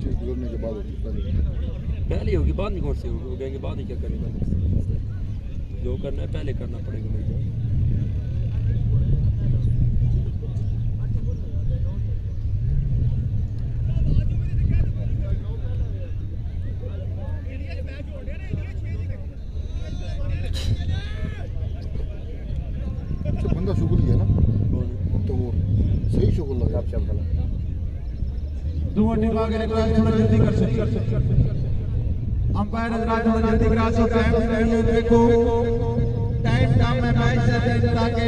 चीज गुजरने के बाद होती है। पहले होगी बाद नहीं कौन सी होगी, वो कहेंगे बाद ही क्या करेगा, जो करना है पहले करना पड़ेगा भाई। बंदा शुगल है ना, तो वो सही शुगल लगा आप शब्द लगा। दो टीम आगे निकला, थोड़ा जल्दी कर सकते अंपायर हजरात, थोड़ा जल्दी करा सकते हैं। देखो टाइम कम है मैच से, ताकि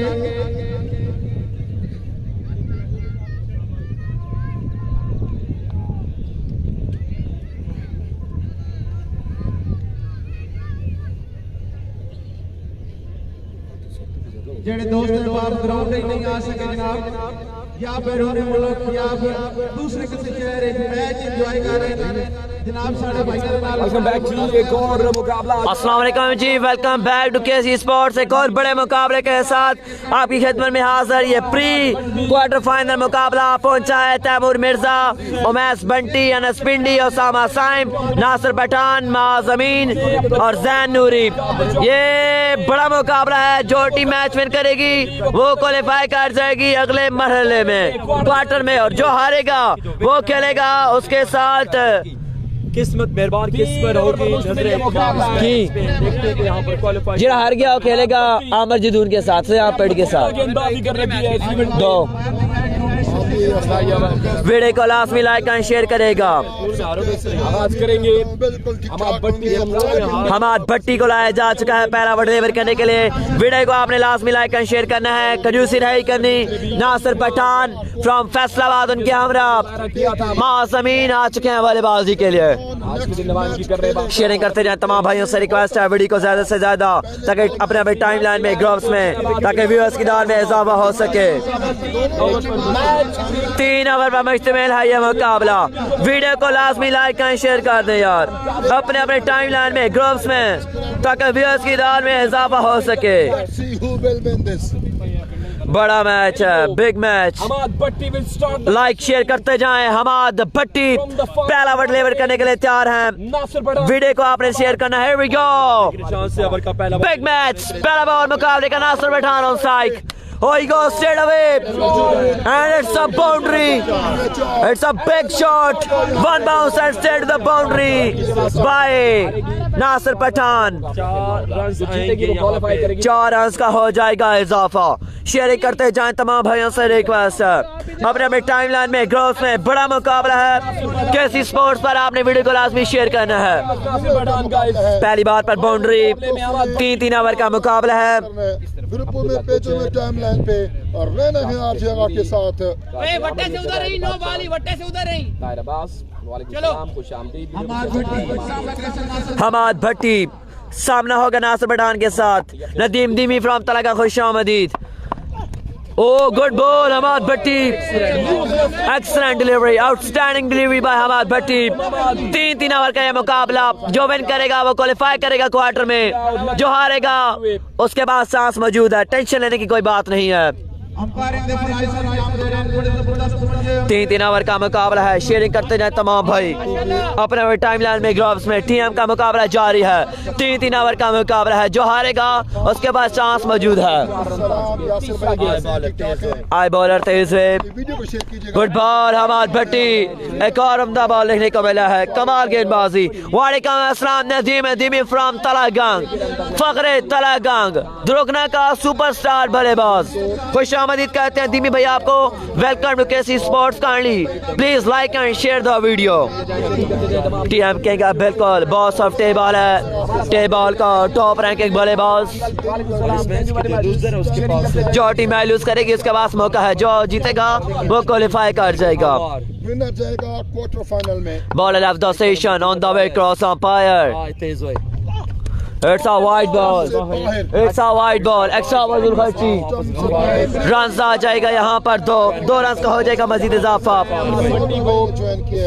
जेडे दोस्त जो आप ग्राउंड ही नहीं आ सके जनाब, या बैरून मुल्क या दूसरे किसी शहर एक मैच एंजॉय कर रहे हैं जनाब, साढ़े भाई वेलकम बैक टू एक और मुकाबला। अस्सलाम वालेकुम जी, welcome back to KC sports. एक और बड़े मुकाबले के साथ आपकी खिदमत में हाजिर। ये प्री क्वार्टर फाइनल मुकाबला पहुंचा है तैमूर मिर्जा, उमैस बंटी, अनस पिंडी, ओसामा साइम, नासिर पठान, माज अमीन और जैन नूरी। ये बड़ा मुकाबला है, जो टीम मैच विन करेगी वो क्वालिफाई कर जाएगी अगले मरहले में क्वार्टर में, और जो हारेगा वो खेलेगा उसके साथ। किस्मत मेहरबान किस्मत होगी जिरा हार गया वो खेलेगा आमर जदून के साथ से, आप पेड़ के साथ दो। वीडियो को लास्ट में लाइक एंड शेयर करेगा। हमाद भट्टी को लाया जा चुका है पहला वर्ड डिलीवर करने के लिए। वीडियो को आपने लास्ट में लाइक एंड शेयर करना है। कंजूसी नहीं करनी। नासिर पठान फ्रॉम फैसलाबाद, उनके हमरा मासमीन आ चुके हैं बल्लेबाजी के लिए। शेयरिंग करते जाए तमाम भाइयों से रिक्वेस्ट है वीडियो को ज्यादा से ज्यादा, ताकि अपने अपने टाइम लाइन में ग्रुप्स में, ताकि व्यूअर्स की दार में इजाफा हो सके। 3 ओवर पर मुश्तमिल है यह मुकाबला। वीडियो को लाजमी लाइक एंड शेयर कर दें यार अपने अपने टाइम लाइन में ग्रुप्स में, ताकि व्यूअर्स की दार में इजाफा हो सके। बड़ा मैच है, बिग मैच। लाइक शेयर करते जाएं। हमाद भट्टी पहला ओवर डिलीवर करने के लिए तैयार हैं। वीडियो को आपने शेयर करना है। वी गो बिग मैच, पहला बॉल मुकाबले का Nasir Pathan on strike. Oh, he goes straight away, and it's a boundary. It's a big shot. One bounce and straight to the boundary by Nasir Pathan. 4 run का हो जाएगा इजाफा। शेयर करते जाएं तमाम भाइयों से रिक्वेस्ट है अपने अपने टाइम लाइन में ग्रुप्स में। बड़ा मुकाबला है केसी स्पोर्ट्स पर, आपने वीडियो को लाजमी शेयर करना है। पहली बार पर बाउंड्री। 3 ओवर का मुकाबला है। पे और रहना है हर जगह के साथ। वट्टे से उधर रही, नो बाली वट्टे से उधर रही। हमाद भट्टी सामना होगा नासिर पठान के साथ। नदीम दीमी फ्रॉम तलगा खुशामदीद। Oh good ball Hamad Bhatti, excellent delivery, outstanding delivery by Hamad Bhatti. 3 over का यह मुकाबला। जो विन करेगा वो क्वालिफाई करेगा क्वार्टर में, जो हारेगा उसके पास चांस मौजूद है। टेंशन लेने की कोई बात नहीं है। 3 ओवर का मुकाबला है। शेयरिंग करते जाए तमाम भाई अपने टाइम लाइन में ग्रुप्स में। टीम का मुकाबला जारी है। 3 ओवर का मुकाबला है। जो हारेगा उसके पास चांस मौजूद है। आई बॉलर तेज है। गुड बॉल हमाद भट्टी। एक और उम्दा बॉल देखने को मिला है। कमाल गेंदबाजी। वालेकुम अस्सलाम नदीम दीमी फ्रॉम तलागंग, फखरे तलागंग, दुर्गना का सुपरस्टार बल्लेबाज। खुश आमदीद कहते हैं दीमी भाई आपको। Welcome to KC sports. Kindly please like and share the video. टीएमके का बिल्कुल बॉस ऑफ टेबल है। टेबल का टॉप रैंकिंग बल्लेबाज। जो टीम लूज करेगी उसके पास मौका है। जो जीतेगा वो क्वालिफाई कर जाएगा, विनर जाएगा क्वार्टर फाइनल में। Ball left the session on the way cross umpire. It's a white ball. It's a white ball. Extra वजूल खर्ची. रन आ जाएगा यहाँ पर दो रन का हो जाएगा मजीद इजाफा.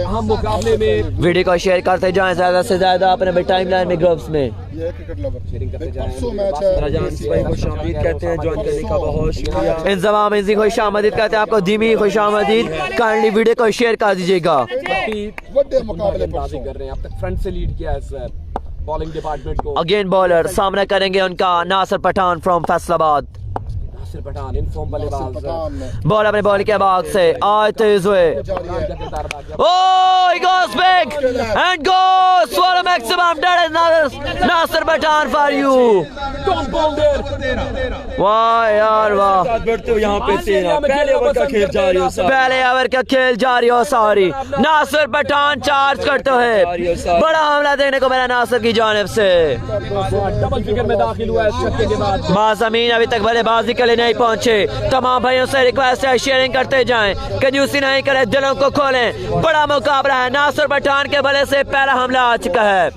हम मुकाबले में वीडियो को शेयर करते जाएं ज्यादा से ज्यादा अपने टाइमलाइन में ग्रुप्स में. ये क्रिकेट लवर शेयरिंग करते परसों जाएं. मैच है राजान भाई को शामिल कहते हैं, ज्वाइन करने का बहुत शुक्रिया. इंजमाम इंजी खुश आमदीद कहते हैं आपको. धीमी खुश आमदीद. काइंडली वीडियो को शेयर कर दीजिएगा. बड़े मुकाबले बाजी कर रहे हैं. अब तक फ्रंट से लीड किया है सर बॉलिंग डिपार्टमेंट को. अगेन बॉलर सामना करेंगे उनका Nasir Pathan from Faisalabad. Nasir Pathan in form बल्लेबाज. बॉल अपने बॉल के बाद से आते हुए. Oh, he goes big and goes for a maximum. That is Nasir Pathan for you. Don't ball there. वाह यार वाह. बैठते हो यहाँ पे तेरा पहले ओवर का खेल जारी हो सर. पहले ओवर का खेल जारी हो सारी. नासिर पठान चार्ज करते हैं. बड़ा हमला देखने को मिला नासिर की जानिब से. डबल फिगर में दाखिल हुआ है छक्के के बाद. माज़मीन अभी तक बल्लेबाजी के लिए नहीं पहुंचे. तमाम भाइयों से रिक्वेस्ट है शेयरिंग करते जाएं. कंजूसी नहीं करें, दिलों को खोलें. बड़ा मुकाबला है. नासिर पठान के बल्ले से पहला हमला आ चुका है.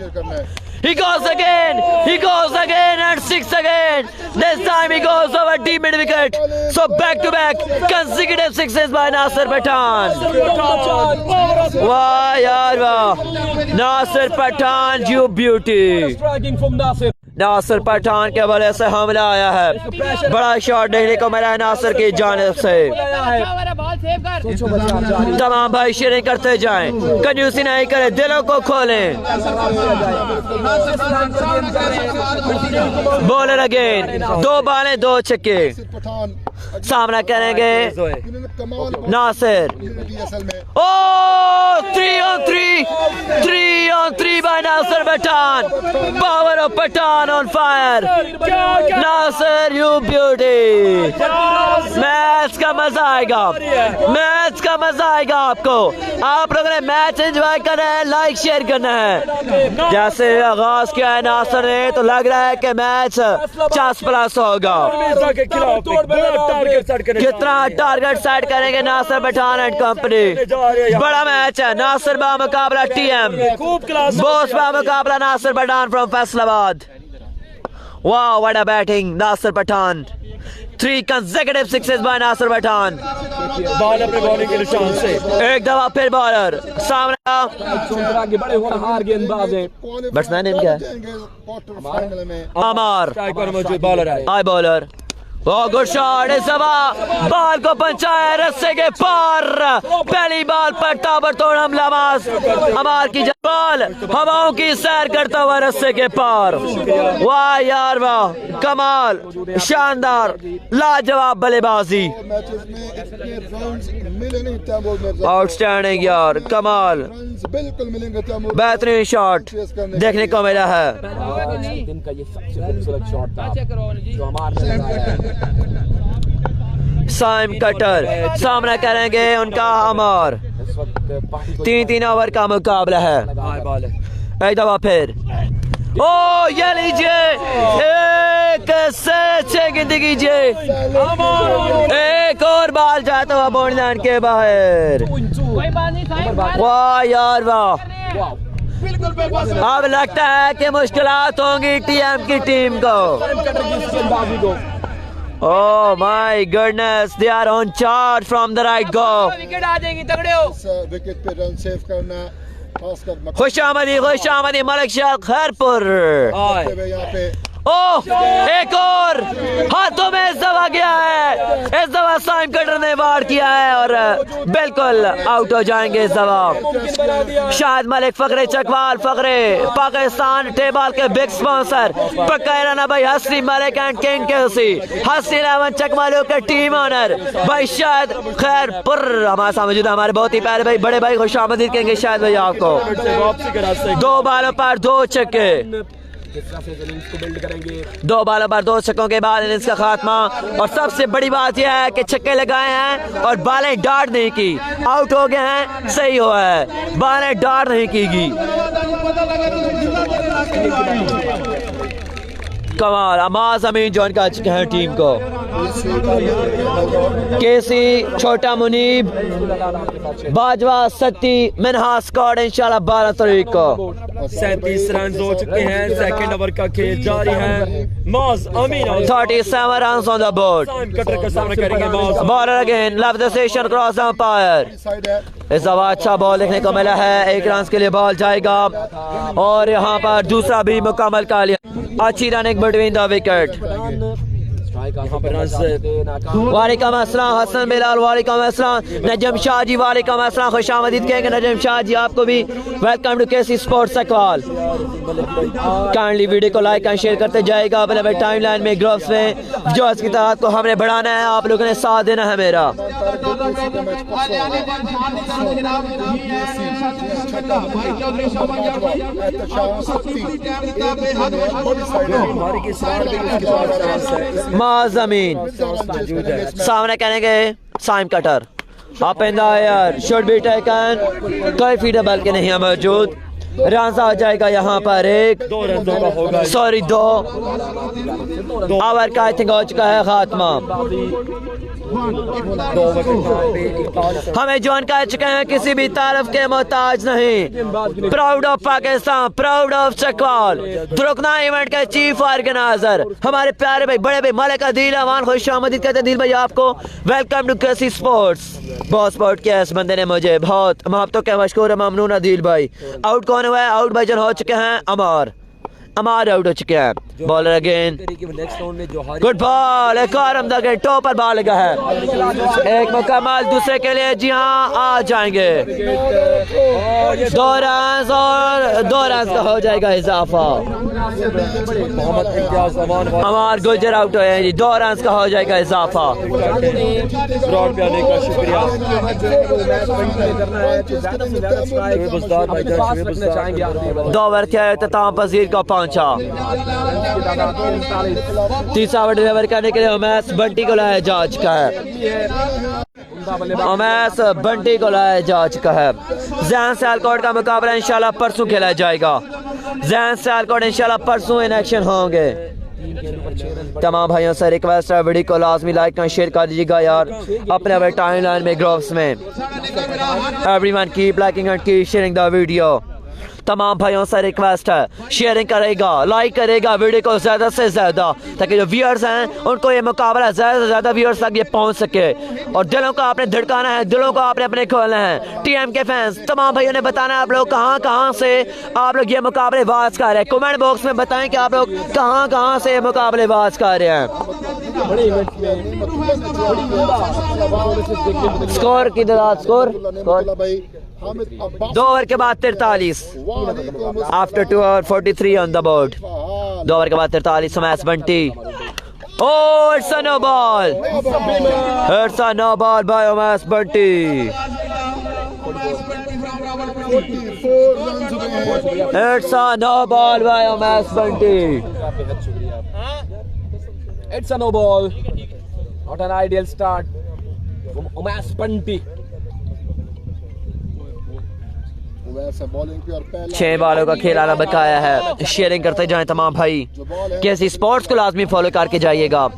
He goes again and 6 again. This time he goes over deep mid wicket. So back to back consecutive sixes by Nasir Pathan. वाह यार वाह. Nasir Pathan you beauty. Striking from Nasir. Nasir Pathan के बल्ले से हमला आया है. बड़ा शॉट देखने को मिला है नासिर की जानिब से. बॉल सेव कर. तमाम भाई शेयरिंग करते जाएं. कंजूसी नहीं करें, दिलों को खोलें. Bowler again. 2 बालें 2 छक्के. पठान सामना करेंगे इन्होंने कमाल नासिर. असल में Oh, 3 on 3 by Nasir Pathan. Power of Pathan on fire. Nasir, you beauty. Match का मजा आएगा. मैच का मजा आएगा आपको. आप लोगों ने मैच एंजॉय करना है, लाइक शेयर करना है. जैसे आगाज किया है नासिर ने तो लग रहा है कि मैच 50+ होगा. कितना टारगेट सेट करेंगे नासिर पठान एंड कंपनी. बड़ा मैच है. नासिर बा मुकाबला टीएम. बोस बा मुकाबला नासिर पठान फ्रॉम फैसलाबाद. वाह what a batting Nasir Pathan. 3 consecutive sixes by Nasir Pathan. Ball अपने बॉलिंग के निशान से. एक दफा फिर बॉलर सामने. बड़े होनहार गेंदबाज हैं. बैट्समैन नेम क्या है? क्वार्टर फाइनल में अमर. स्ट्राइकर मौजूद बॉलर है. High bowler. Good shot. इस दफा बॉल को पंचाया रस्से के पार. पहली बॉल पर ताबड़तोड़ हमलाबाज अमार की बॉल हवाओं की सैर करता हुआ रस्से के पार. वाह यार वाह. कमाल. शानदार लाजवाब बल्लेबाजी. मैचेस में इतने रन्स मिले नहीं तैमूर मिर्जा. आउटस्टैंडिंग यार. कमाल. रन्स बिल्कुल मिलेंगे तैमूर. बेहतरीन शॉट देखने को मिला है. दिन का ये सबसे खूबसूरत शॉट था चेक करो जी. जो हमारे साइम कटर सामना करेंगे उनका अमर. 3 ओवर का मुकाबला है. एक दफा फिर. ओ ये लीजिए. एक से 6 गिनती कीजिए. एक और बॉल जाता हुआ बाउंड्री लाइन के बाहर. कोई बात नहीं साहब. वाह यार वाह. अब लगता है कि मुश्किलात होंगी टीएम की टीम को. Oh my goodness, they are on charge from the right go. Wicket आ जाएंगी तगड़े हो. विकेट पे रन सेव करना खासकर खुशामदी मलिक शाह खैरपुर. यहाँ पे ओह एक और हाथों में इस दफा गया है. इस दफा साइम कटर ने वार किया है और बिल्कुल आउट हो जाएंगे इस दफा. शाहिद मलिक फकरे चकवाल फकरे पाकिस्तान टेबल के बिग स्पॉन्सर पक्का राना भाई हसनी मलिक एंड किंग केसी हसनी 11 चकमालों के टीम ओनर भाई शाहिद खैरपुर हमारे साथ मौजूद है. हमारे बहुत ही प्यारे भाई बड़े भाई खुशामदीद कहेंगे शायद भाई आपको. 2 बालों पर 2 छक्के. किस तरह से इनिंग्स को बिल्ड करेंगे. 2 बालों पर 2 छक्कों के बाद इनिंग्स का खात्मा. और सबसे बड़ी बात यह है कि छक्के लगाए हैं और बालें डार्ट नहीं की. आउट हो गए हैं, सही हुआ है. बालें डार्ट नहीं कीगी. कमाल. अमाज अमीन ज्वाइन कर चुके हैं टीम को. केसी छोटा मुनीब बाजवा सत्ती मिनहा स्क्वाड इंशाल्लाह 12 तारीख को 37 रन हो चुके हैं। सेकंड ओवर का खेल जारी है। Mauj Amin 37 runs on the board. Saim कटर का सामना करेंगे मौज। Bowler again left the station cross umpire. Side है इस दफा अच्छा बॉल देखने को मिला है। 1 रन के लिए बॉल जाएगा और यहाँ पर दूसरा भी मुकम्मल कर लिया। अच्छी रनिंग बिटवीन द विकेट। यहाँ पर वालेकुम अस्सलाम हसन बिलाल, वालेकुम अस्सलाम नजम शाह जी, वालेकुम अस्सलाम खुशामदीद कहेंगे नजम शाह जी आपको भी। Welcome to KC sports Sakwal. Kindly video को लाइक एंड शेयर करते जाएगा अपने टाइम लाइन में ग्रुप्स में जो इसकी तादाद को हमने बढ़ाना है। आप लोगों ने साथ देना है मेरा। जमीन सामने करेंगे Saim cutter up in the air should be taken. कोई फीडर बल्कि नहीं है मौजूद। रन आ जाएगा यहाँ पर 2 रनों का होगा। सॉरी 2 ओवर का आई थिंक हो चुका है खात्मा। हमें ज्वाइन कर चुके हैं, किसी भी तारीफ के मोहताज नहीं। Proud of Pakistan, proud of Sakwal. तुर्कना इवेंट के चीफ ऑर्गेनाइजर हमारे प्यारे भाई बड़े भाई मलिक अदील अमान खुश आमदीद कहते हैं दिल भाई आपको। Welcome to KC sports. बहुत सपोर्ट किया इस बंदे ने मुझे, बहुत मोहब्बतों के मशकूर है ममनून अदील भाई। आउट कौन हुआ है? आउट भाईजान हो चुके हैं अमार आउट हो चुके हैं। Bowler again good ball. एक और हम देखें टॉप पर बॉल लगा है। एक मुकम्मल दूसरे के लिए जी हाँ आ जाएंगे। 2 रन और 2 रन का हो जाएगा इजाफा। हमार गुजर आउट हुए हैं जी। 2 रन का हो जाएगा इजाफा। ब्रॉड पे आने का शुक्रिया। 2 ओवर के इख्तिताम पजीर का पहुंचा। तीसरा ओवर डिलीवर करने के लिए उमैस बंटी को लाया जा चुका है। उमैस बंटी को लाया जा चुका है। जैन सियालकोट का मुकाबला इंशाल्लाह परसों खेला जाएगा। जैन सियालकोट इंशाल्लाह परसों इन एक्शन होंगे। तमाम भाइयों से रिक्वेस्ट है वीडियो को लाजमी लाइक और शेयर कर दीजिएगा यार अपने टाइम लाइन में ग्रुप्स में। Everyone keep liking and keep sharing the video. तमाम भाइयों से रिक्वेस्ट है शेयरिंग करेगा, लाइक करेगा वीडियो को ज़्यादा से ज़्यादा, ताकि जो व्यूअर्स हैं उनको ये मुकाबला ज़्यादा से ज़्यादा व्यूअर्स तक ये पहुंच सके। और दिलों को आपने धड़काना है, दिलों को आपने अपने खोलना है। टीएम के फैंस तमाम भाइयों ने बताना है आप लोग कहाँ कहाँ से आप लोग ये मुकाबले बाज कर रहे हैं। कमेंट बॉक्स में बताएं कि आप लोग कहाँ कहाँ से ये मुकाबले बाज कर रहे हैं। स्कोर की दाद स्कोर 2 ओवर के बाद 43 after 2 over 43 on the board. 2 over के बाद 43 match Bunty. Oh, it's a no ball. It's a no ball by Umas Bunty. It's a no ball by Umas Bunty. It's a no ball. Not an ideal start from Umas Bunty. 6 बालों का खेल आना बकाया है। Sharing करते जाएं तमाम भाई। केसी स्पोर्ट्स को लाजमी फॉलो करके जाइएगा।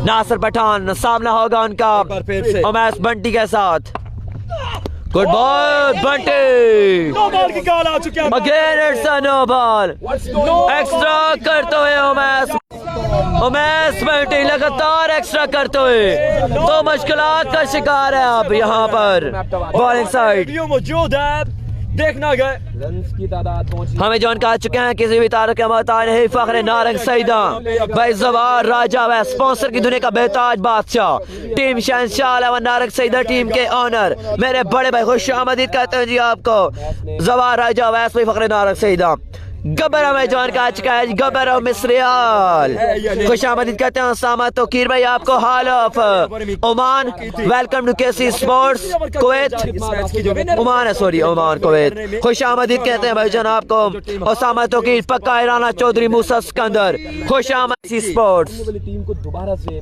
नासिर पठान सामना होगा उनका उमैस बंटी के साथ। Good ball Bunty. No ball की कॉल आ चुकी है। Again it's a no ball. Extra करते हुए उमैस बंटी लगातार एक्स्ट्रा करते हुए तो मुश्किलात का शिकार है अब यहाँ पर बॉलिंग साइड। मौजूद है देखना गए रन्स की तादाद पहुंची। हमें जॉइन कर चुके हैं किसी भी तारक के मोहताज नहीं। फखरे नारंग सईदा भाई जवार राजा व स्पॉन्सर की दुनिया का बेताज बादशाह टीम शहंशाह व नारंग सईदा टीम के ऑनर मेरे बड़े भाई खुश आमदीद कहते हैं जी आपको। जवार राजा वैस भाई फखरे नारंग सईदा गब्बर में जॉइन कर चुका है गब्बर मिस्रियाल खुश आमदीद कहते हैं। उसामा तोकीर भाई आपको हाल of Oman. Welcome to KC sports Kuwait Oman है सॉरी ओमान कुवैत। खुश आमदीद कहते हैं भाईजान आपको। उसामा तोकीर पक्का इराना चौधरी मूसा सिकंदर खुश आमदीद स्पोर्ट्स। टीम को दोबारा से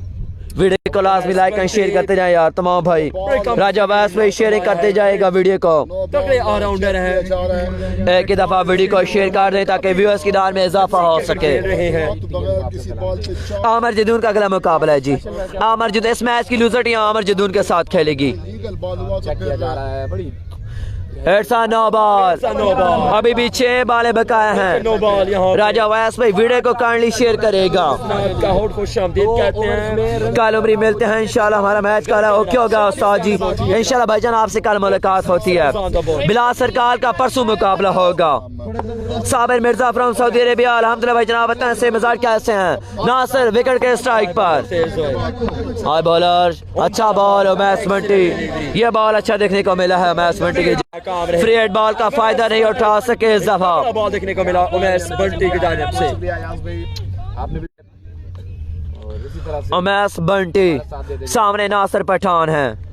वीडियो को लाजमी लाइक एंड शेयर करते जाए यार तमाम भाई। राजा वैस भाई शेयरिंग करते जाएगा वीडियो को। तगड़े ऑलराउंडर है। एक ही दफा वीडियो को शेयर कर दें ताकि व्यूअर्स की दान में इजाफा हो सके। रहे हैं आमर जदून का अगला मुकाबला है जी। आमर जदून इस मैच की लूजर टीम आमर जदून के साथ खेलेगी। किया जा रहा है बड़ी इट्स अ नो बॉल। अभी भी 6 बालें बकाया नो हैं। बॉल यहाँ राजा वैस भाई वीडियो को काइंडली शेयर करेगा। का होट खुश आमदीद कहते हैं। कल उम्री मिलते हैं इंशाल्लाह। हमारा मैच का ओके होगा उस्ताद जी। इंशाल्लाह भाईजान आपसे कल मुलाकात होती है। बिलाल सरकार का परसों मुकाबला होगा। Sabir Mirza from Saudi Arabia. अल्हम्दुलिल्लाह भाईजान आप बताएं से मिजाज कैसे हैं। नासिर विकेट के स्ट्राइक पर। हाय बॉलर अच्छा बॉल उमैस बंटी। ये बॉल अच्छा देखने को मिला है उमैस बंटी के। फ्री हेड बॉल का फायदा नहीं उठा सके इस दफा। बॉल देखने को मिला उमैस बंटी की जानिब से। आपने भी और इसी तरह से उमैस बंटी सामने नासिर पठान है।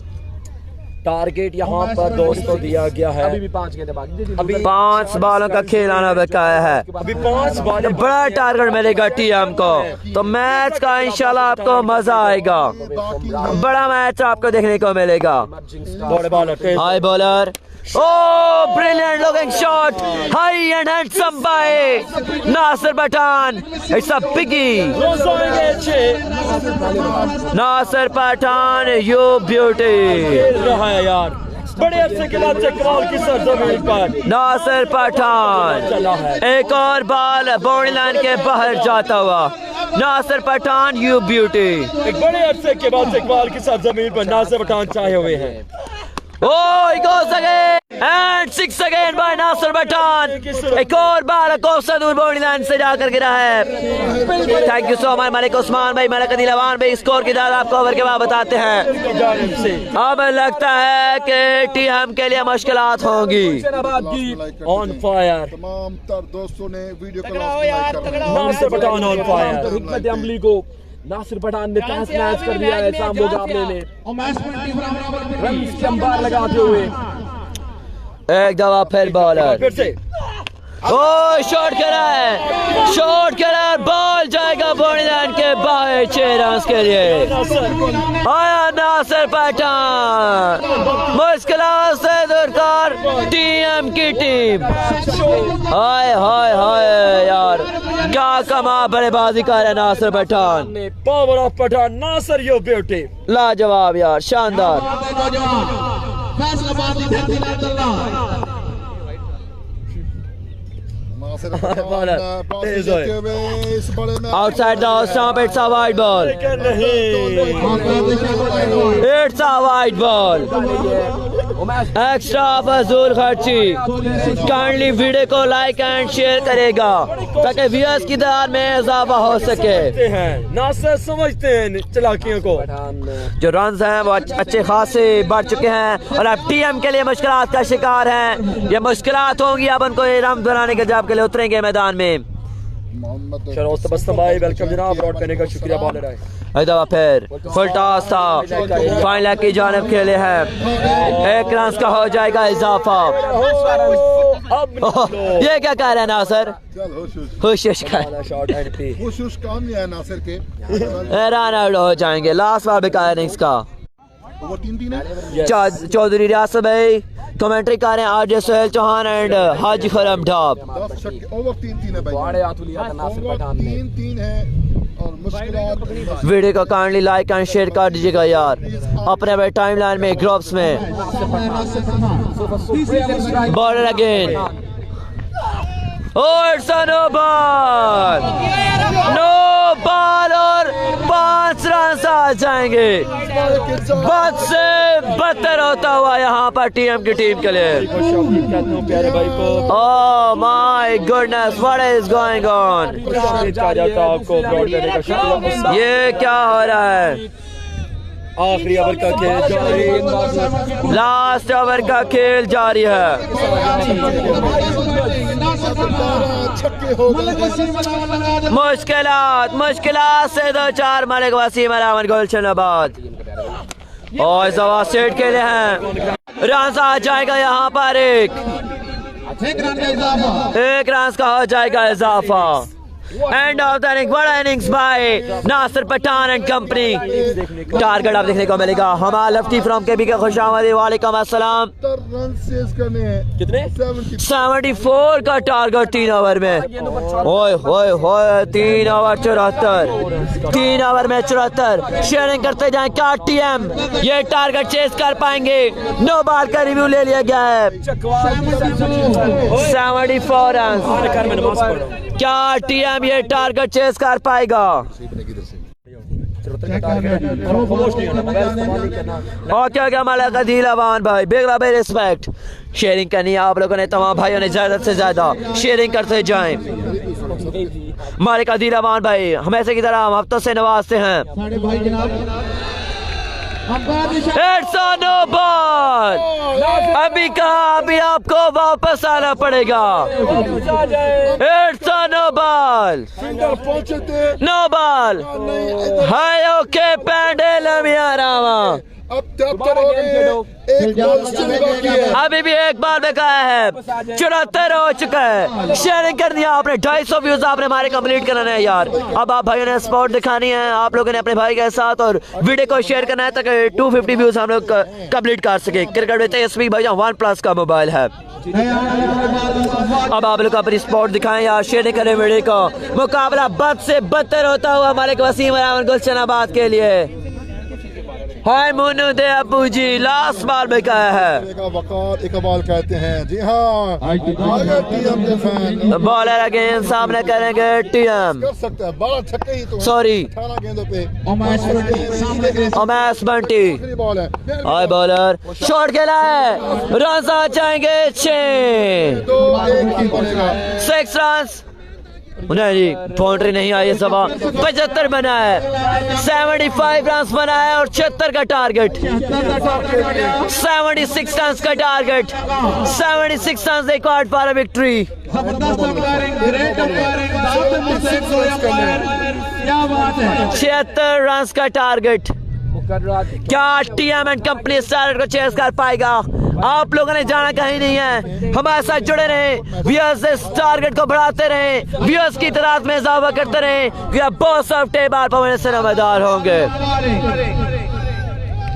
टारगेट यहाँ पर दोस्तों दिया गया है। अभी भी 5 गेंदें बाकी। अभी 5 बालों का खेल आना बकाया है। अभी 5 बॉल बड़ा टारगेट मिलेगा टीएम को तो मैच का इंशाल्लाह आपको मजा आएगा। बड़ा मैच आपको देखने को मिलेगा। बड़े bowler high bowler Oh, brilliant looking shot! High and handsome by Nasir Pathan. It's a biggie. Nasir Pathan, you beauty. खेल रहा है यार। बड़े अरसे के बाद चक्रवाल की सरजमीन पर नासिर पठान चला है। एक और बॉल बाउंड्री लाइन के बाहर जाता हुआ। Nasir Pathan you beauty. एक बड़े अरसे के बाद चक्रवाल की सरजमीन पर नासिर पठान छाए हुए हैं। Oh, he goes again and 6 again by Nasir Pathan. एक और बार कोसा दूर बाउंड्री लाइन से जाकर गिरा है। Thank you so much Malik Usman भाई मलिक अदिलवान भाई। स्कोर की दाद आपको ओवर के बाद बताते हैं। अब लगता है कि टीम के लिए मुश्किलात होंगी। ऑन फायर तमाम तर दोस्तों ने वीडियो को लाइक करना। Nasir Pathan on fire. हिकमत अमली को नासिर पठान ने तहस नहस कर दिया है शाम मुकाबले में। रन्स के अंबार लगाते हुए एक दफा फिर बॉलर फिर से ओ शॉट करा है। शॉट करा बॉल जाएगा बाउंड्री लाइन के बाहर 6 रन के लिए। आया नासिर पठान मुश्किलात से दूर टीएम की टीम। हाय हाय हाय यार क्या कमा बल्लेबाजी कर है Nasir Pathan. Power of Pathan Nasir you beauty. लाजवाब यार शानदार। Outside the stump, it's a wide ball. It's a wide ball. Extra फजूल खर्ची। काइंडली वीडियो को लाइक एंड शेयर करेगा ताकि व्यूअर्स की तादाद में इजाफा हो सके। नासिर समझते हैं चलाकियों को। जो रन्स हैं वो अच्छे खासे बढ़ चुके हैं और अब टीएम के लिए मुश्किलात का शिकार हैं। ये मुश्किलात होंगी अब उनको रन बनाने के जवाब के लिए उतरेंगे मैदान में। शरोस्त बस्तम भाई वेलकम जनाब। ब्रॉड करने का शुक्रिया बॉलर है। एक दफा फिर फुल टॉस था। फाइनल की जानिब खेले हैं। 1 रन का हो जाएगा इजाफा। ये क्या कह रहे हैं नासिर? खुश शॉट एंड पे खुश काम नहीं है नासिर के। रन आउट हो जाएंगे। लास्ट बार बिकाया नहीं इसका। ओवर 3-3 है। चौधरी रियासत भाई कमेंट्री कर रहे हैं। आरजे सोहेल चौहान एंड हाजी खरम ढाब। 10 छक्के ओवर 3-3 है भाई। बड़े हाथ लिया था नासिर ओवर पठान ने। 3-3 है और मुश्किलात। वीडियो को काइंडली लाइक एंड शेयर कर दीजिएगा यार अपने अपने टाइमलाइन में ग्रुप्स में। Bowler again. Oh, it's a no ball. No ball और 5 रन आ जाएंगे। बद से बदतर होता हुआ यहाँ पर टीएम की टीम के लिए। प्यारे भाई को Oh my goodness, what is going on? आपको ब्रॉड करने का शुक्रिया। ये क्या हो रहा है? आखिरी ओवर का खेल जारी। लास्ट ओवर का खेल जारी है। छक्के हो गए। मुश्किलात से 2-4 मलिक वसीम अलामत गुलशनाबाद और जवा सेट के लिए हैं। रन आ जाएगा यहाँ पर एक रन का हो जाएगा इजाफा। एंड ऑफ द इनिंग, बड़ा innings by Nasir Pathan and company. Target आप देखने को मिलेगा हमारा लफ्टी फ्रॉम केबी के खुशामदीद, वालेकुम अस्सलाम। रन चेज करने हैं कितने 74 का टारगेट 3 ओवर में। ओए होए होए 3 ओवर 74, 3 ओवर में 74। शेयरिंग करते जाएं KTM, ये टारगेट चेस कर पाएंगे। नो बॉल का रिव्यू ले लिया गया है। 74 रन। KTM ये टारगेट चेस कर पाएगा। ओके ओके मलिक अदील अवान भाई, बिग लव रिस्पेक्ट। शेयरिंग करनी है आप लोगों ने, तमाम भाइयों ने ज्यादा से ज्यादा शेयरिंग करते जाएं। मलिक अदील अवान भाई हमेशा की तरह हम हफ्तों से नवाजते हैं। It's a no ball. अभी कहा, अभी आपको वापस आना पड़ेगा। इट्स अ नो बॉल, पहुंचे थे नो बॉल। हाय ओके पैंडल मियां रामा, अब 73 हो गए, एक बॉल स्टिल बाकी है। अभी भी एक बार बकाया है। 74 हो चुका है। शेयरिंग कर दिया आपने, 250 व्यूज आपने हमारे कंप्लीट कराना है यार। अब आप भाइयों ने सपोर्ट दिखानी है, आप लोगों ने अपने भाई के साथ और वीडियो को शेयर करना है ताकि 250 व्यूज हम लोग कंप्लीट कर सके। क्रिकेट में तेजस्वी भैया 1+ का मोबाइल है। अब आप लोग अपनी सपोर्ट दिखाएं यार, शेयर करें वीडियो को। मुकाबला बद से बदतर होता हुआ हमारे वसीम गुलशनाबाद के लिए। हाय मोनू दे अबू जी, लास्ट बार में कहा है। वकार इकबाल कहते हैं, जी हाँ टीएम के फैन। बॉलर अगेन सामने करेंगे टीएम, कर सकता है 12 छक्के ही तो सॉरी 18 गेंदों पे। उमैस बंटी आखिरी बॉल है। हाय बॉलर शॉट खेला है, रन आ जाएंगे 6। 2-1 ही बनेगा। 6 रन नहीं जी, बाउंड्री नहीं आई। सवा 75 बना है, 75 रन बना है और 76 का टारगेट, 76 रन का target, 76 run record for victory. क्या बात है, 76 रन का टारगेट। क्या टीएम एंड कंपनी इस टारगेट को चेस कर पाएगा? आप लोगों ने जाना कहीं नहीं है, हमारे साथ जुड़े रहें, व्यूअर्स इस टारगेट को बढ़ाते रहें, व्यूअर्स की तादाद में इजाफा करते रहें। We are boss of table पवन से नमदार होंगे।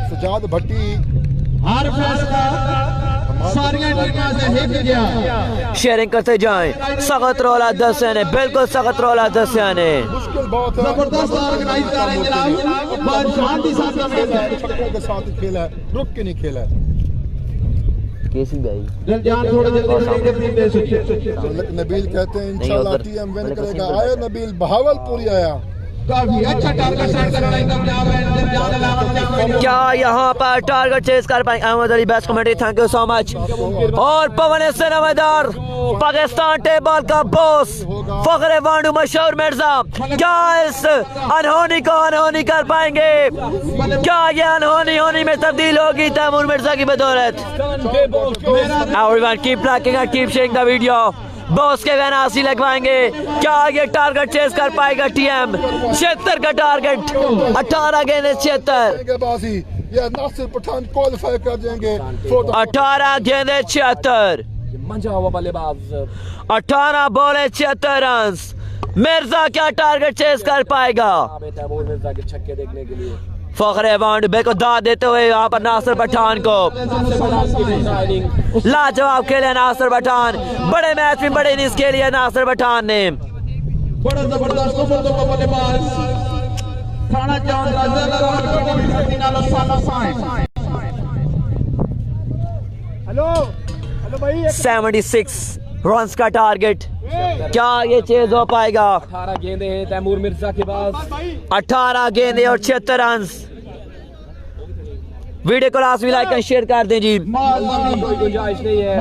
सजाद भट्टी हर फैसला सारियां टीमां से हिट गया। शेयरिंग करते जाएं। सख्त रोला 10 ने, बिल्कुल सख्त रोला 10 ने। मुश्किल बहुत है, जबरदस्त ऑर्गेनाइज कर रहे हैं जनाब, बहुत शांति साथ का मैच है। छक्कों के साथ ही खेला है, रुक के नहीं खेला है। केसी भाई जल्दी थोड़ा जल्दी नबील कहते हैं इंशाल्लाह टीएम विन करेगा। आए नबील, बहावलपुरी आया। काफी अच्छा टारगेट सेट कर रहा है कामयाब है। क्या यहाँ पर टारगेट चेस कर पाएंगे? Ahmed Ali best commentary, thank you so much. और पवन से नमदार पाकिस्तान टेबल का बॉस फखरे वांडू मशहूर मिर्जा, क्या इस अनहोनी को अनहोनी कर पाएंगे? क्या ये अनहोनी होनी में तब्दील होगी तैमूर मिर्जा की बदौलत? Everyone keep liking and keep sharing the video. Boss के गाना हासिल लगवाएंगे। क्या ये टारगेट चेस कर पाएगा टीएम? 76 का टारगेट, 18 गेंद 76। ये नासिर पठान क्वालिफाई कर जाएंगे। 18 गेंदे 76, मंजा हुआ बल्लेबाज 18 बॉले 76 रन। मिर्जा क्या टारगेट चेस कर पाएगा? तैमूर मिर्जा के छक्के देखने के लिए फखरे वांड बेको दाद देते हुए यहाँ पर नासिर पठान को लाजवाब खेले नासिर पठान। बड़े मैच में बड़े इनिंग्स के लिए नासिर पठान ने। बड़ा जबरदस्त बल्लेबाज थाना चांद हेलो भाई, 76 रन का टारगेट, क्या ये चेज हो पाएगा? 18 गेंदे हैं तैमूर मिर्जा के पास, 18 गेंदे और 76 रन। वीडियो को लास्ट में लाइक एंड शेयर कर दें जी। कोई गुंजाइश नहीं है।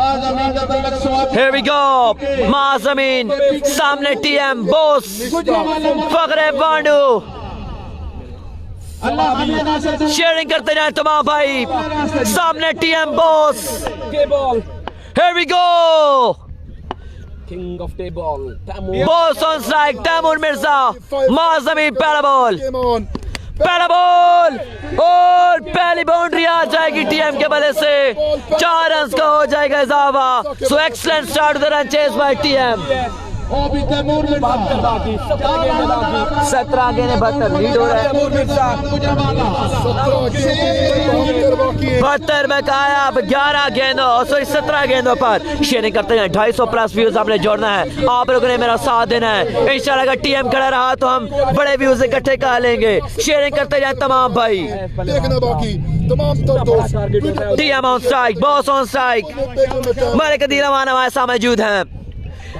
Here we go, माज़मीन सामने TM boss Fakhre Wandu. Sharing करते जाए तमाम भाई, सामने TM boss. Table Here we go, king of table Taimur. Boss on strike Taimur Mirza. Mazmeen पहला बॉल, गेम ऑन। पहला बॉल और पहली बाउंड्री आ जाएगी टीएम के बल्ले से। 4 रन का हो जाएगा इजाफा। So excellent start the run chase by TM. और भी तैमूर मिर्जा 17 गेंदें 72 लीड हो रहा है। 72 में कायाब 11 गेंदों 17 गेंदों पर शेयरिंग करते हैं। 250 प्लस व्यूज आपने जोड़ना है, आप लोगों ने मेरा साथ देना है। इंशाल्लाह अगर टीएम खड़ा रहा तो हम बड़े व्यूज इकट्ठे कर लेंगे। शेयरिंग करते जाए तमाम भाई। देखना बाकी तमाम दोस्त TM on strike, boss on strike, Malik Adeel Aman हमारे साथ मौजूद हैं।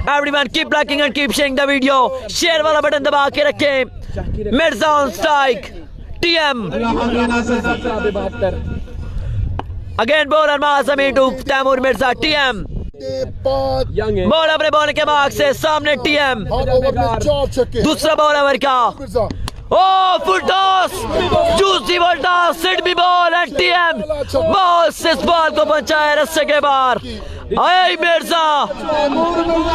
Everyone keep liking and keep sharing the video. Share वाला बटन दबा के रखें। Mirza on strike, TM again bowler Mazmeen to Taimur Mirza, TM ball अपने बॉल के मार्क से सामने, टीएम दूसरा बॉल ओवर का। Oh full toss, juicy ball toss, सिड बी बॉल एंड टीएम बॉस इस बॉल को पहुंचाए रस्से के बाहर। अय मिर्जा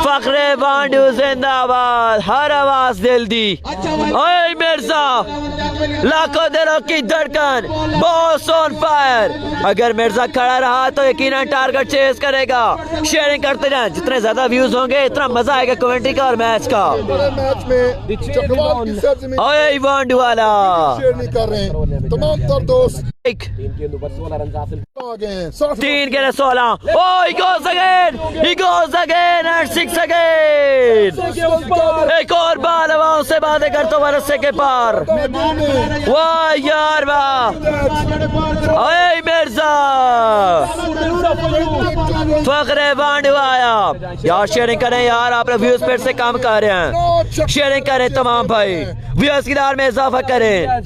फखरे वांडू जिंदाबाद, हर आवाज दिल दी। अय मिर्जा लाखों दिलों की धड़कन, बॉस ऑन फायर। अगर मिर्जा खड़ा रहा तो यकीनन टारगेट चेस करेगा। शेयरिंग करते जाएं, जितने ज्यादा व्यूज होंगे इतना मजा आएगा कमेंट्री का और मैच का। अय वांडू वाला शेयर नहीं कर रहे हैं तमाम तर दोस्त। 3 के 16। Oh, he goes again and 6 again। एक और बाल हवाओं से बातें करते हुए रस्से के पार। वाह यार वाह, अय मिर्जा फखरे वांडू आया यार। शेयरिंग करें यार, आप लोग व्यूज फिर से कम कर रहे हैं। शेयरिंग करें तमाम भाई, व्यूज की दार में इजाफा करें।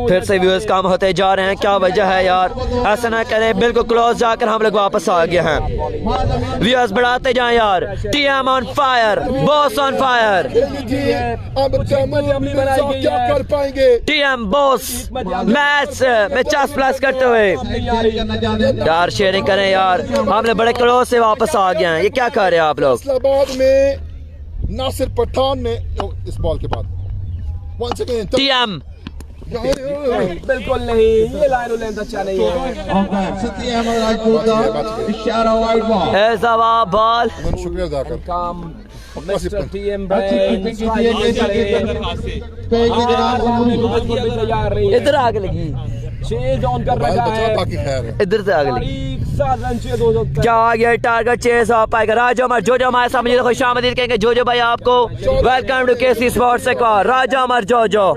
फिर से व्यूज कम होते जा रहे हैं, क्या वजह है यार? ऐसा ना करें, बिल्कुल क्लोज जाकर हम लोग वापस आ गए हैं। व्यूज बढ़ाते जाएं यार। TM on fire, boss on fire, क्या कर पाएंगे? टीएम बॉस मैच में 50 प्लस करते हुए यार। शेयरिंग करें यार, हम लोग बड़े क्लोज से वापस आ गए हैं। ये क्या कर रहे हैं आप लोग? इस्लामाबाद में नासिर पठान ने इस बॉल के बाद once again टीएम बिल्कुल नहीं, ये लाइन लेंथ अच्छा नहीं है। सती अहमद राजपूत का इशारा वाइड बॉल। है जवाब बॉल। शुक्रिया अदा कर। काम मिस्टर टीएम ब्रेन इधर आगे लगी, चेज ऑन कर रखा है, बाकी खैर है। इधर से आगे लगी। 7 रन चाहिए 200। क्या आ गया टारगेट चेस हो पाएगा? राजा अमर जोजो हमारे सामने मुझे खुश आमदीद कहेंगे। जोजो भाई आपको वेलकम टू केसी स्पोर्ट्स एक बार। राजा अमर जोजो,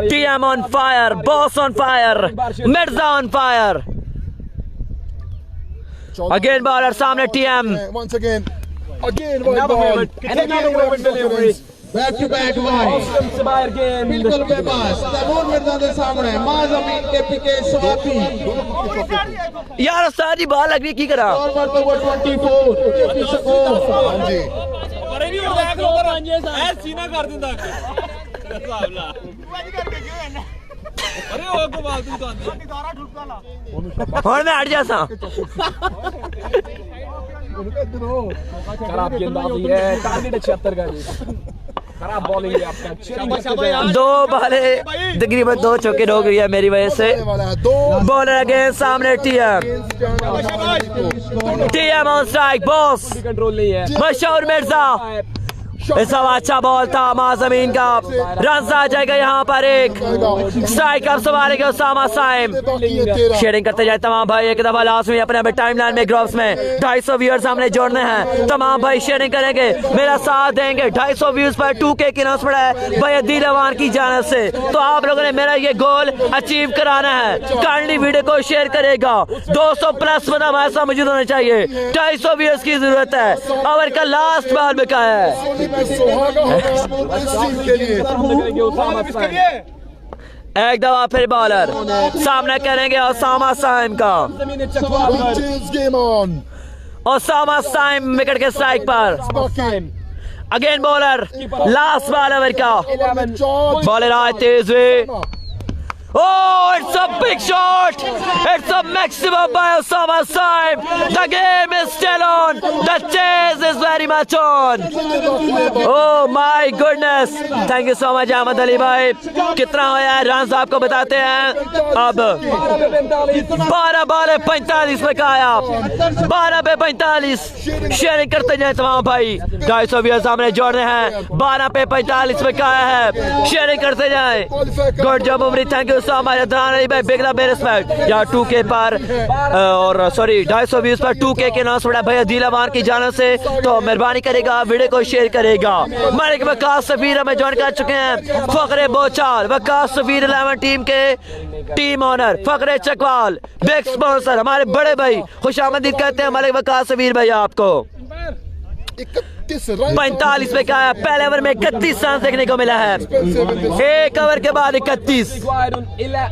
TM on fire, boss on fire, Mirza on fire. Again bowler सामने, TM once again wide ball। Back to back wide से बाहर गेंद बिल्कुल बेबस। तैमूर मिर्जा के सामने माज़मीन के पीके स्वापी यार सारी बॉल लग रही की करा। ओवर तो 24 स्कोर। हाँ जी अरे नहीं होता है ऊपर आंजे सा सीना कर दिंदा साहबला। अरे ओ को बाल तू तो और मैं हट जासा। खराब गेंदबाजी है, टारगेट 76 का जी। खराब बॉलिंग है आपका। 2 बाले तकरीबन 2 चौके हो गई है मेरी वजह से। बॉलर अगेन सामने, TM on strike, boss control नहीं है। मशहूर मिर्जा। ऐसा अच्छा बॉल था माज़मीन का, रन आ जाएगा यहाँ पर। एक स्ट्राइक अब संभालेंगे उसामा साइम। शेयरिंग करते जाए तमाम भाई। एक दफा लास्ट में अपने टाइमलाइन में ग्रुप्स में 250 व्यूअर्स हमने जोड़ने हैं। तमाम भाई शेयरिंग करेंगे, मेरा साथ देंगे। 250 व्यूज पर 2K की नौस पड़ा है भाई अदील अवान की जानिब से। तो आप लोगों ने मेरा ये गोल अचीव कराना है। काइंडली वीडियो को शेयर करेगा। 200 प्लस मतलब ऐसा मौजूद होना चाहिए। 250 व्यूअर्स की जरूरत है। ओवर का लास्ट बॉल बिका है। सुहागा होगा इस टीम के लिए। एक दफा फिर बॉलर सामना करेंगे उसामा साइम का। Game on. Usama Saim wicket के स्ट्राइक पर। Again bowler, last ball over का। बॉलर आज तेज हुए Oh, it's a big shot. It's a maximum by Osama Saim. The game is still on. The chase is very much on. Oh my goodness. Thank you so much Ahmad Ali भाई. कितना हो यार run आपको बताते हैं. अब 12 बॉल 45 पे काया. 12 पे 45. शेयरिंग करते जाए तमाम भाई. 250 व्यूअर्स सामने जोड़ रहे हैं. 12 पे 45 पे काया है. शेयरिंग करते जाए. Good job Umri. Thank you so much Adnan Ali भाई. बिग लव रिस्पेक्ट यार. 2K पर और सॉरी 250 व्यूज पर 2K के नाम बड़ा भैया दिलावान की जान से तो मेहरबानी करेगा वीडियो को शेयर करेगा. मालिक वकास सफीर हमें ज्वाइन कर चुके हैं. फखरे बोचाल वकास सफीर 11 टीम के team owner Fakhre Chakwal big sponsor हमारे बड़े भाई खुशामदीद कहते हैं मालिक वकास सफीर भाई आपको. 45 पे क्या है. पहले ओवर में 31 रन देखने को मिला है. एक ओवर के बाद 31.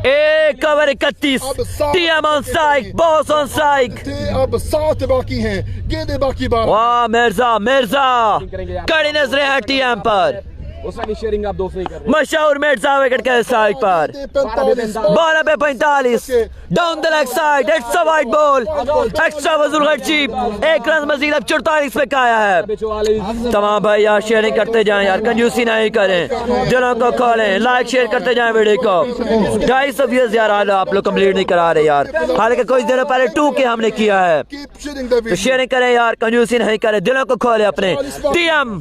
एक over 31. TM on strike. Boss on strike. अब 7 बाकी हैं. गेंदें बाकी बार. वाह मिर्जा मिर्जा कड़ी नजरें हैं टीएम पर. उसमें शेयरिंग आप दोस्त नहीं कर रहे. मशहूर मिर्जा विकेट के साइड पर 12 पे 45. Down the leg side. It's a wide ball. Extra वजूल खर्ची. एक रन मजीद. अब 44 पे काया है. तमाम भाई यार शेयरिंग करते जाएं यार. कंजूसी नहीं करें. दिलों को खोलें. लाइक शेयर करते जाएं वीडियो को. 250 व्यूज यार आप लोग कंप्लीट नहीं करा रहे यार. हालांकि कुछ दिनों पहले 2K हमने किया है. तो शेयरिंग करें यार. कंजूसी नहीं करें. दिलों को खोले अपने. TM.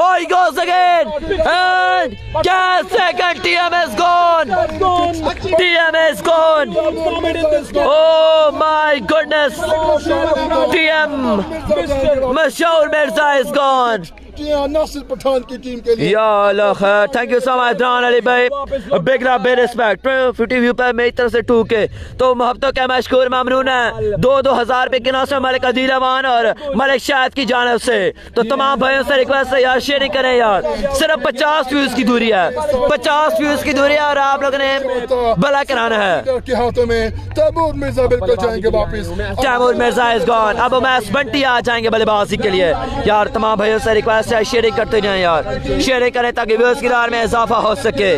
Oh, he goes again, and second TM is gone. TM is gone. Oh my goodness. TM Mashhoor Mirza is gone. Nasir Pathan की टीम के लिए. या अल्लाह खैर. Thank you so much Adnan Ali भाई. Big love big respect. 50 view पर मेरी तरफ से 2K तो मोहब्बतों का मशकूर ममनून है. 2,000 रुपए के नाम से मलिक अदीलावान और मलिक शाहिद की जानिब से. तो तमाम भाइयों से रिक्वेस्ट है यार शेयरिंग करें यार. सिर्फ 50 व्यूज की दूरी है. 50 व्यूज की दूरी है और आप लोगों ने भला कराना है. के हाथों में तैमूर मिर्जा बिल्कुल जाएंगे वापस. Taimur Mirza is gone. अब उमैस बंटी आ जाएंगे बल्लेबाजी के लिए यार. तमाम भाइयों से रिक्वेस्ट शेयरिंग करते जाएं यार. शेयरिंग करें ताकि व्यूज की रार में इजाफा हो सके.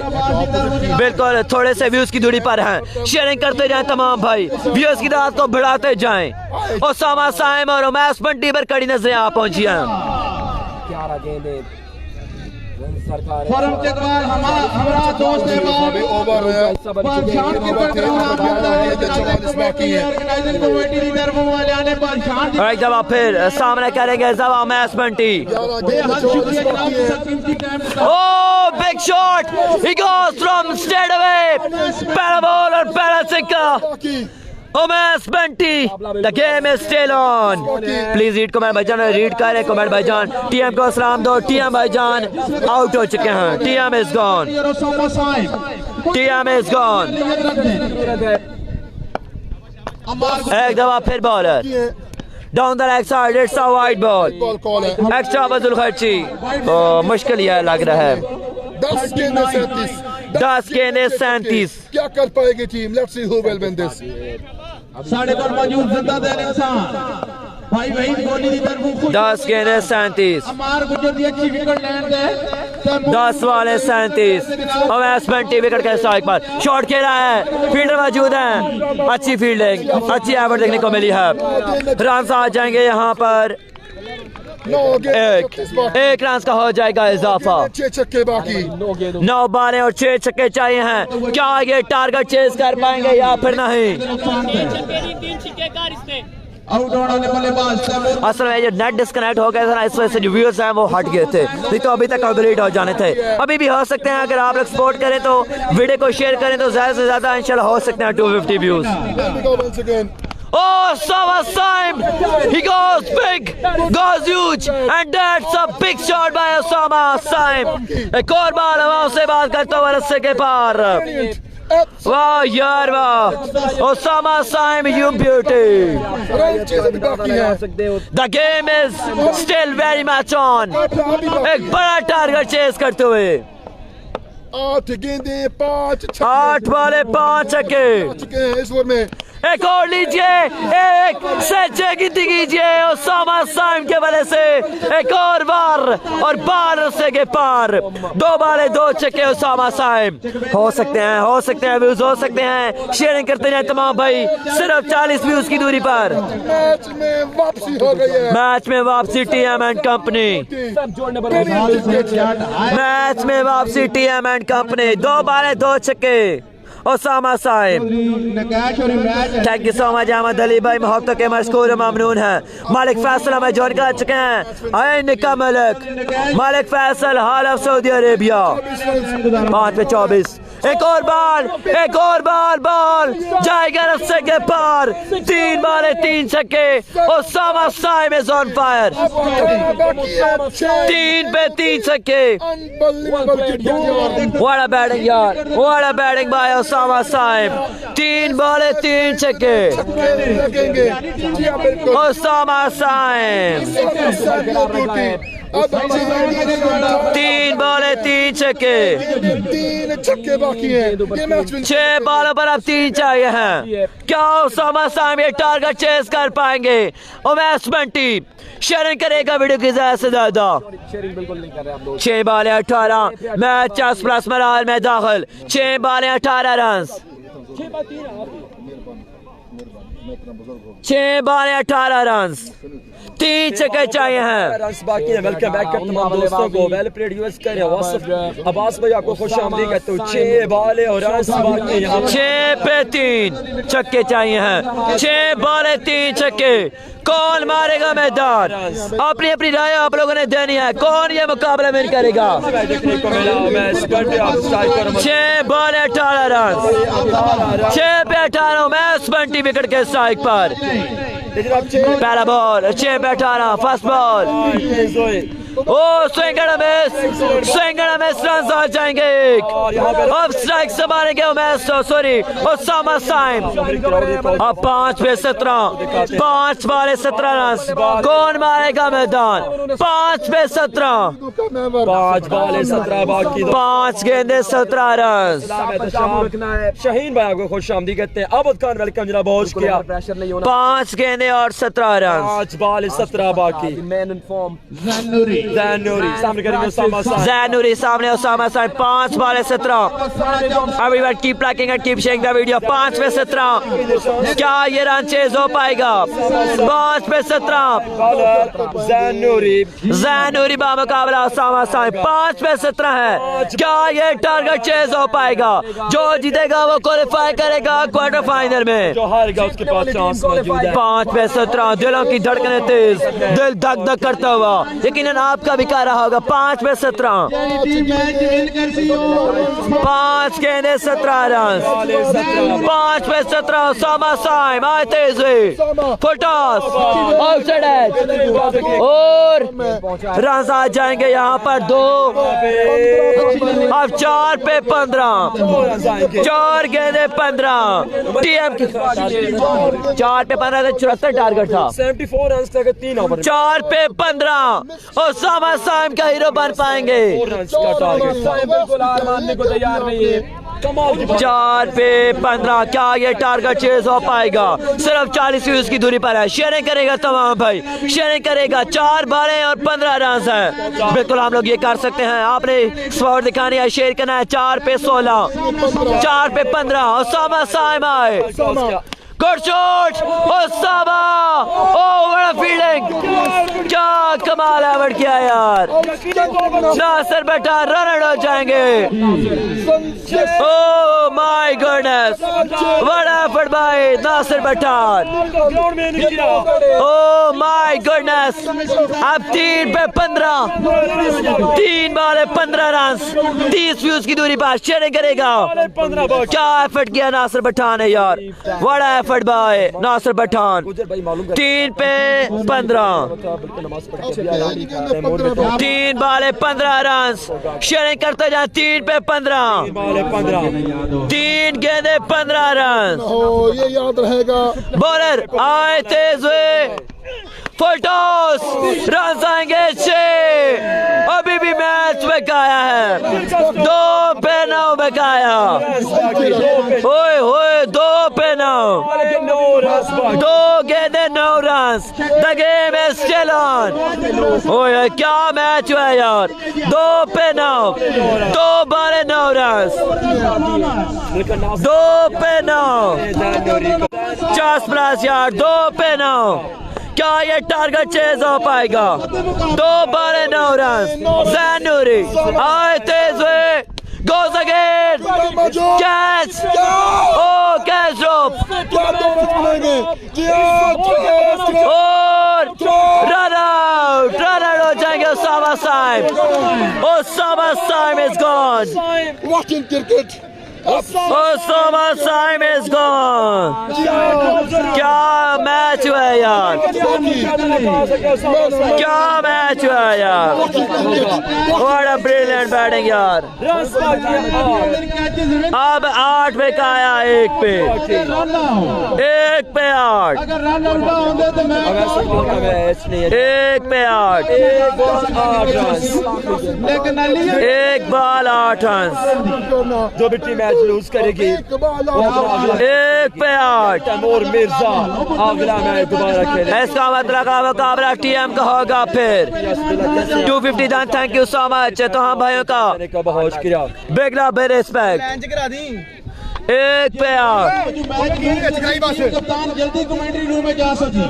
बिल्कुल थोड़े से व्यूज की दूरी पर हैं. शेयरिंग करते जाएं तमाम भाई. व्यूज की रात को बढ़ाते जाएं. ओसामा साइम और उमैस बंटी पर कड़ी नजरें आप पहुंची हैं. क्या गेंदे फॉरम के बाद हमारा दोस्त है ओवर परेशान क्रिकेट ग्राउंड ऑर्गेनाइजिंग कमेटी की तरफ वाले आने परेशान. एक दफा फिर सामने करेंगे जब Umais Bunty. Oh, big shot. He goes from straight away. Pehla ball और पहला सिक्का. Umais Bunty. The game is still on. Please read comment भाईजान. रीड करें कमेंट भाईजान. टीएम को सलाम दो. टीएम भाईजान आउट हो चुके हैं. TM is gone. TM is gone. एक दफा फिर bowler. Down the leg side. It's a wide ball. Ball call है. एक्स्ट्रा वजूल खर्ची. मुश्किल यह लग रहा है. 10 गेंदें 37. 10 गेंदें 37. क्या कर पाएगी team. Let's see who will win this. साढ़े पर मौजूद जिंदा दे इंसान भाई वही कोहली की तरफ 10 गेंदें 37. अमार गुजर दी अच्छी विकेट लैंड दे. 10 वाले 37. उमैस बंटी विकेट के स्ट्राइक पर शॉट खेला है. फील्डर मौजूद है. अच्छी फील्डिंग अच्छी एवरेज देखने को मिली है. रन आ जाएंगे यहाँ पर. एक रन का हो जाएगा इजाफा. 6 छक्के बाकी. 9 बारें और 6 छक्के चाहिए हैं. क्या ये टारगेट चेज कर पाएंगे या फिर नहीं. आउट होने वाले बल्लेबाज असल में जो नेट डिस्कनेक्ट हो गया था ना इस वजह से जो व्यूअर्स हैं वो हट गए थे. नहीं तो अभी तक कंप्लीट हो जाने थे. अभी भी हो सकते हैं. अगर आप लोग सपोर्ट करें तो वीडियो को शेयर करें तो ज्यादा से ज्यादा इंशाल्लाह हो सकते हैं 250 views. Oh, Osama Saim! He goes big, goes huge, and that's a big shot by Osama Saim. एक और बार हवा से बात करता हुआ रस्से के पार. वाह यार वाह. Osama Saim, you beauty. The game is still very much on. एक बड़ा टारगेट चेस करते हुए. 8 गेंदें 5 8 वाले 5 छक्के. इस ओवर में एक और लीजिए, एक सच्चे गिनती कीजिए उसामा साइम के वजह से एक और बार और बाल रस्से के पार 2 बाले 2 छक्के उसामा साइम। हो सकते हैं व्यूज हो सकते हैं। शेयरिंग करते जाए तमाम भाई, सिर्फ 40 व्यूज की दूरी पर मैच में वापसी हो गई है। मैच में वापसी टीएम एंड कंपनी, मैच में वापसी टीएम एंड कंपनी। 2 बाले 2 छक्के Usama Saim. Thank you so much Ahmed Ali भाई, मोहब्बत के मशकूर और ममनून है। मालिक फैसल हमें ज्वाइन कर चुके हैं। आइन का मालिक फैसल हाल ऑफ सऊदी अरेबिया। 5 पे 24। एक और बॉल जाएगा रस्से के पार। 3 बाले 3 छक्के Usama Saim is on fire. 3 पे 3 छक्के। व्हाट अ बैटिंग यार, what a batting by Usama Saim. 3 बाले 3 छक्के उसामा साइम। 3 बाले 3 छक्के। 3 छक्के बाकी हैं। ये मैच 6 बालों पर अब 3 चाहिए हैं। क्या उसामा साइम ये टारगेट चेस कर पाएंगे? उमैस बंटी शेयरिंग करेगा वीडियो की ज्यादा से ज्यादा। 6 बाले 18, मैच 10+ मराहल में दाखिल। 6 बाले 18 रन। 6 बाले 18 रन। 3 छक्के चाहिए हैं। रन्स बाकी है। वेलकम बैक कर तमाम दोस्तों को। वेल प्लेड यूएस कर वासिफ अब्बास भाई आपको खुशामदीद कहते हो। 6 बाले और रन्स बाकी यहाँ 6 पे 3 छक्के चाहिए हैं। 6 बाले 3 छक्के। कौन मारेगा मैदान? अपनी अपनी राय आप लोगों ने देनी है। कौन ये मुकाबला विन करेगा? देखने को मिला। मैं 6 बाले 18 रन। 6 पे 18 मैच बंटी विकेट के स्ट्राइक पर। पहला बॉल 6 पे 18 first ball. Oh swing and miss run आ जाएंगे। अब स्ट्राइक से मारेंगे उमैस, सॉरी उसामा साइम। अब 5 पे 17, 5 बाले 17 रन। कौन मारेगा मैदान? 5 पे 17, 5 बाले 17 बाकी। 5 गेंदे 17 रन। शाहीन भाई आपको खुशामदीद कहते हैं। अबद खान वेलकम जनाब, बहुत किया। 5 गेंदे और 17 रन। 5 बाले 17 बाकी। ज़ैनूरी सामने उसामा साइम। 5 बाले 17। Everyone keep liking and keep sharing the video. 5 पे 17, क्या ये रन चेज हो पाएगा? 5 पे 17 ज़ैनूरी बामुकाबला उसामा साइम। 5 पे 17 है। क्या ये टारगेट चेज हो पाएगा? जो जीतेगा वो क्वालिफाई करेगा क्वार्टर फाइनल में। जो हारेगा उसके पास चांस मौजूद है। 5 पे 17 दिलों की धड़कनें तेज, दिल धक धक करता हुआ यकीनन आपका भी कर रहा होगा। 5 पे 17, 5 गेंदे 17 रन। 5 पे 17 उसामा साइम आए तेज हुए। फुटास आउटसाइड एज और रन आ जाएंगे यहाँ पर 2। अब 4 पे 15, 4 गेंदे 15। टीएम 4 पे 15 से 74 टारगेट था। 74 रन तक 3 ओवर। 4 पे 15 उसामा साइम का हीरो बन पाएंगे। 4 पे 15, क्या ये टारगेट चेज हो पाएगा? सिर्फ 40 व्यूज की दूरी पर है। शेयरिंग करेगा तमाम भाई, शेयरिंग करेगा। 4 बालें और 15 रन है। बिल्कुल हम लोग ये कर सकते हैं। आपने स्पॉट दिखानी है, शेयर करना है। 4 पे 16, 4 पे 15 उसामा साइम आए। Good shot Usama. Over fielding, क्या कमाल एवर्ट किया यार। नासिर पठान रन हो जाएंगे। Oh my goodness, what effort by Nasir Pathan. Oh my goodness. अब 3 पे 15, 3 बाले 15 रन। 30 व्यूज की दूरी पर शेयरिंग करेगा। क्या एफर्ट किया नासिर पठान ने यार। What effort by Nasir Pathan. 3 पे 15, 3 बाले 15 रन। शेयरिंग करते जाए। 3 पे 15, 3 गेंदे 15 रन। ये याद रहेगा। बॉलर आए तेज हुए। फुल टॉस, रन आएंगे 6। अभी भी मैच में काया है। 2 पे 9 में काया। ओए होए 2 पे 9। दो गेंदे 9 run. The game is still on. ओए क्या मैच हुआ यार, 2 पे 9, 2 बारे 9 रन, 2 पे 9, 50 प्लस यार, 2 पे 9। क्या ये टारगेट चेज हो पाएगा? 2 बारे 9 रन। ज़ैनूरी आए तेज हुए, goes again, catch, oh catch drop, और run out हो जाएंगे Osama Saim. Osama Saim is gone. Watching cricket. Osama Saim is gone. क्या मैच हुआ है यार, क्या मैच हुआ है यार, what a brilliant batting यार। अब 8 पे का आया, 1 पे 8, अगर रन आउट ना होंगे तो मैच 1 पे 8, लेकिन 1 बॉल 8 रन। जो भी टीम मैच लूज करेगी 1 पे 8, तैमूर मिर्जा अगला मैच दोबारा खेले। इसका मतलब का मुकाबला टीएम का होगा फिर। 250 done, thank you so much. तो हम भाइयों का बहुत शुक्रिया। Big love, big respect. 1 पे 8, कप्तान जल्दी कमेंट्री रूम में जा सके।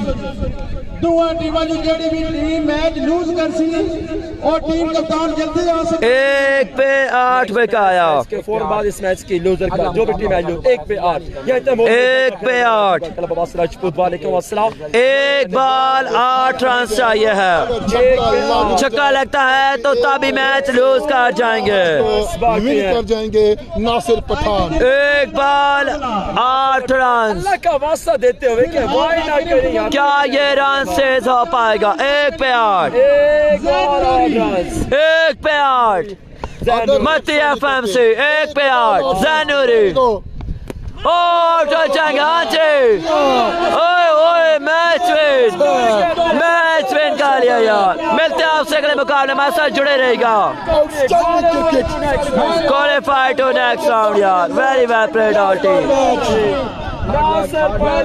दुआ टीमां जो जेडी भी टीम मैच लूज कर सी और टीम कप्तान जल्दी आ सके। 1 पे 8 पे का आया, इसके फौरन बाद इस मैच की लूजर का जो भी टीम मैच लूज 1 पे 8, ये तैमूर 1 पे 8, राजपूत वालेकुम अस्सलाम। 1 बॉल 8 रन चाहिए है। छक्का लगता है तो तभी मैच लूज कर जाएंगे। विन कर जाएंगे नासिर पठान। 1 ball 8 run. अल्लाह का वास्ता देते हुए क्या वाई ना करें यार। क्या ये रन सेज हो पाएगा? 1 पे 8, 1 पे 8, मती एफएमसी 1 पे 8, ज़ैनूरी और चल जाएंगे। हाँ जी, ओए ओए मैच विन कर लिया यार। मिलते हैं आपसे अगले मुकाबले, हमारे साथ जुड़े रहेगा। क्वालिफाई टू नेक्स्ट राउंड यार, very well played our team.